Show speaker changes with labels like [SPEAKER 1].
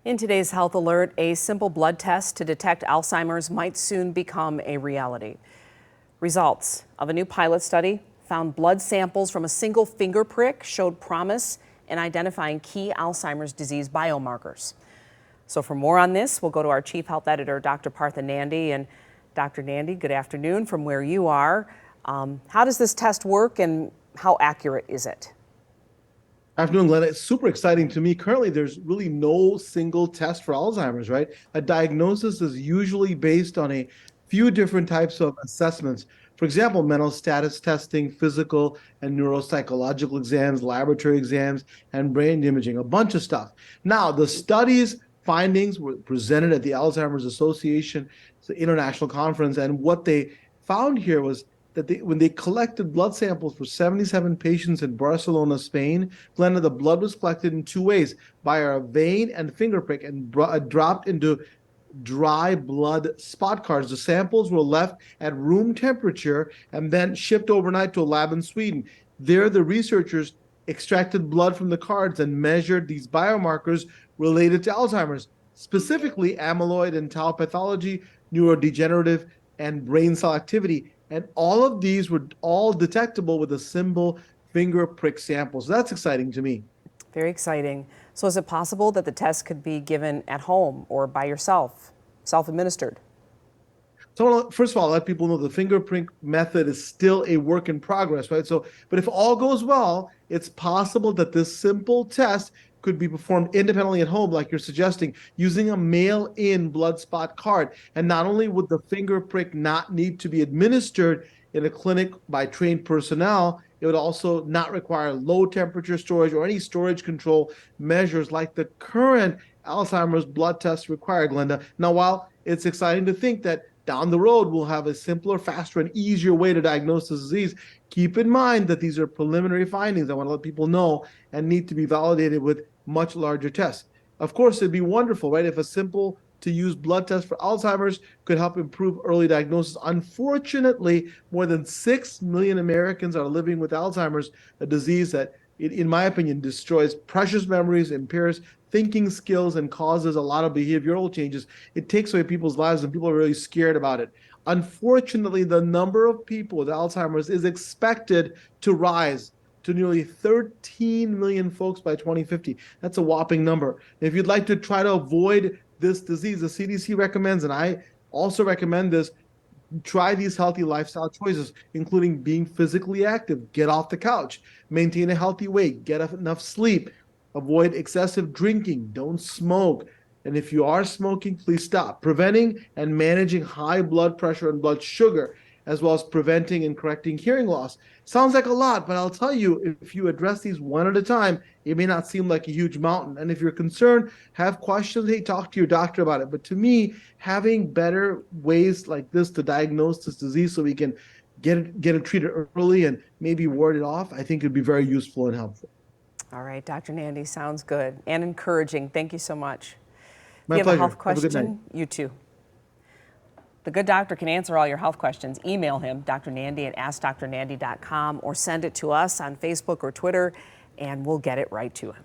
[SPEAKER 1] In today's Health Alert, a simple blood test to detect Alzheimer's might soon become a reality. Results of a new pilot study found blood samples from a single finger prick showed promise in identifying key Alzheimer's disease biomarkers. So for more on this, we'll go to our Chief Health Editor, Dr. Partha Nandi. And Dr. Nandi, good afternoon from where you are. How does this test work and how accurate is it?
[SPEAKER 2] Afternoon, Glenn. It's super exciting to me. Currently, there's really no single test for Alzheimer's, right? A diagnosis is usually based on a few different types of assessments. For example, mental status testing, physical and neuropsychological exams, laboratory exams, and brain imaging, a bunch of stuff. Now, the study's findings were presented at the Alzheimer's Association International Conference, and what they found here was that when they collected blood samples for 77 patients in Barcelona, Spain, Glenda, the blood was collected in two ways, by a vein and finger prick, and dropped into dry blood spot cards. The samples were left at room temperature and then shipped overnight to a lab in Sweden. There, the researchers extracted blood from the cards and measured these biomarkers related to Alzheimer's, specifically amyloid and tau pathology, neurodegenerative, and brain cell activity. And all of these were all detectable with a simple finger prick sample. So that's exciting to me.
[SPEAKER 1] Very exciting. So is it possible that the test could be given at home or by yourself, self-administered?
[SPEAKER 2] So first of all, let people know the finger prick method is still a work in progress, right? So, but if all goes well, it's possible that this simple test could be performed independently at home, like you're suggesting, using a mail-in blood spot card. And not only would the finger prick not need to be administered in a clinic by trained personnel, it would also not require low temperature storage or any storage control measures like the current Alzheimer's blood test require, Glenda. Now, while it's exciting to think that down the road we'll have a simpler, faster, and easier way to diagnose this disease, keep in mind that these are preliminary findings. I want to let people know and need to be validated with much larger tests. Of course, it'd be wonderful, right, if a simple to use blood test for Alzheimer's could help improve early diagnosis. Unfortunately, more than 6 million Americans are living with Alzheimer's, a disease that, in my opinion, destroys precious memories, impairs thinking skills, and causes a lot of behavioral changes. It takes away people's lives, and people are really scared about it. Unfortunately, the number of people with Alzheimer's is expected to rise to nearly 13 million folks by 2050. That's a whopping number. If you'd like to try to avoid this disease, the CDC recommends, and I also recommend this, try these healthy lifestyle choices, including being physically active, get off the couch, maintain a healthy weight, get enough sleep, avoid excessive drinking, don't smoke. And if you are smoking, please stop. Preventing and managing high blood pressure and blood sugar, as well as preventing and correcting hearing loss. Sounds like a lot, but I'll tell you, if you address these one at a time, it may not seem like a huge mountain. And if you're concerned, have questions, hey, talk to your doctor about it. But to me, having better ways like this to diagnose this disease so we can get it treated early and maybe ward it off, I think it'd be very useful and helpful.
[SPEAKER 1] All right, Dr. Nandi, sounds good and encouraging. Thank you so much.
[SPEAKER 2] My
[SPEAKER 1] if you
[SPEAKER 2] pleasure.
[SPEAKER 1] have a health question,
[SPEAKER 2] have a good night.
[SPEAKER 1] You too. The good doctor can answer all your health questions. Email him, Dr. Nandi at AskDrNandi.com, or send it to us on Facebook or Twitter, and we'll get it right to him.